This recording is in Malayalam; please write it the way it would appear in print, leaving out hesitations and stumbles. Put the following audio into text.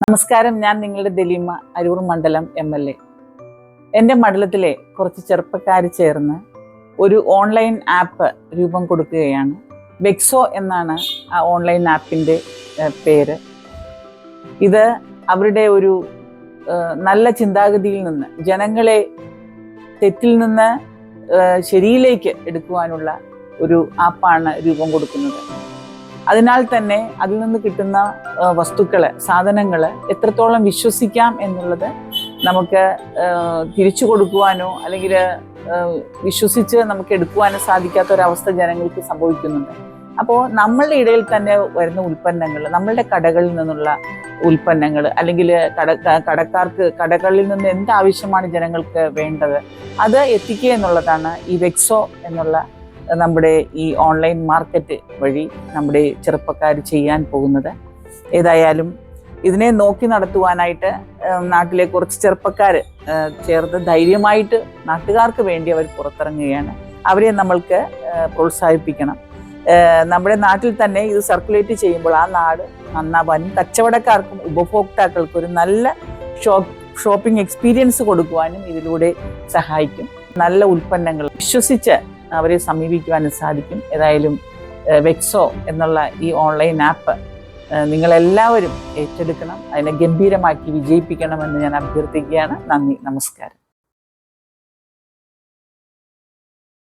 നമസ്കാരം, ഞാൻ നിങ്ങളുടെ ദലീമ, അരൂർ മണ്ഡലം MLA. എൻ്റെ മണ്ഡലത്തിലെ കുറച്ച് ചെറുപ്പക്കാർ ചേർന്ന് ഒരു ഓൺലൈൻ ആപ്പ് രൂപം കൊടുക്കുകയാണ്. വെക്സോ എന്നാണ് ആ ഓൺലൈൻ ആപ്പിൻ്റെ പേര്. ഇത് അവരുടെ ഒരു നല്ല ചിന്താഗതിയിൽ നിന്ന് ജനങ്ങളെ തെറ്റിൽ നിന്ന് ശരിയിലേക്ക് എടുക്കുവാനുള്ള ഒരു ആപ്പാണ് രൂപം കൊടുക്കുന്നത്. അതിനാൽ തന്നെ അതിൽ നിന്ന് കിട്ടുന്ന വസ്തുക്കൾ, സാധനങ്ങൾ എത്രത്തോളം വിശ്വസിക്കാം എന്നുള്ളത് നമുക്ക് തിരിച്ചു കൊടുക്കുവാനോ അല്ലെങ്കിൽ വിശ്വസിച്ച് നമുക്ക് എടുക്കുവാനോ സാധിക്കാത്ത ഒരവസ്ഥ ജനങ്ങൾക്ക് സംഭവിക്കുന്നുണ്ട്. അപ്പോൾ നമ്മളുടെ ഇടയിൽ തന്നെ വരുന്ന ഉൽപ്പന്നങ്ങൾ, നമ്മളുടെ കടകളിൽ നിന്നുള്ള ഉൽപ്പന്നങ്ങൾ അല്ലെങ്കിൽ കടകളിൽ നിന്ന് എന്താവശ്യമാണ് ജനങ്ങൾക്ക് വേണ്ടത് അത് എത്തിക്കുക എന്നുള്ളതാണ് ഈ വെക്സോ എന്നുള്ള നമ്മുടെ ഈ ഓൺലൈൻ മാർക്കറ്റ് വഴി നമ്മുടെ ചെറുപ്പക്കാർ ചെയ്യാൻ പോകുന്നത്. ഏതായാലും ഇതിനെ നോക്കി നടത്തുവാനായിട്ട് നാട്ടിലെ കുറച്ച് ചെറുപ്പക്കാർ ചേർന്ന് ധൈര്യമായിട്ട് നാട്ടുകാർക്ക് വേണ്ടി അവർ പുറത്തിറങ്ങുകയാണ്. അവരെ നമ്മൾക്ക് പ്രോത്സാഹിപ്പിക്കണം. നമ്മുടെ നാട്ടിൽ തന്നെ ഇത് സർക്കുലേറ്റ് ചെയ്യുമ്പോൾ ആ നാട് നന്നാവാനും കച്ചവടക്കാർക്കും ഉപഭോക്താക്കൾക്കും ഒരു നല്ല ഷോപ്പിംഗ് എക്സ്പീരിയൻസ് കൊടുക്കുവാനും ഇതിലൂടെ സഹായിക്കും. നല്ല ഉൽപ്പന്നങ്ങൾ വിശ്വസിച്ച് അവരെ സമീപിക്കുവാനും സാധിക്കും. ഏതായാലും വെക്സോ എന്നുള്ള ഈ ഓൺലൈൻ ആപ്പ് നിങ്ങളെല്ലാവരും ഏറ്റെടുക്കണം, അതിനെ ഗംഭീരമാക്കി വിജയിപ്പിക്കണമെന്ന് ഞാൻ അഭ്യർത്ഥിക്കുകയാണ്. നന്ദി, നമസ്കാരം.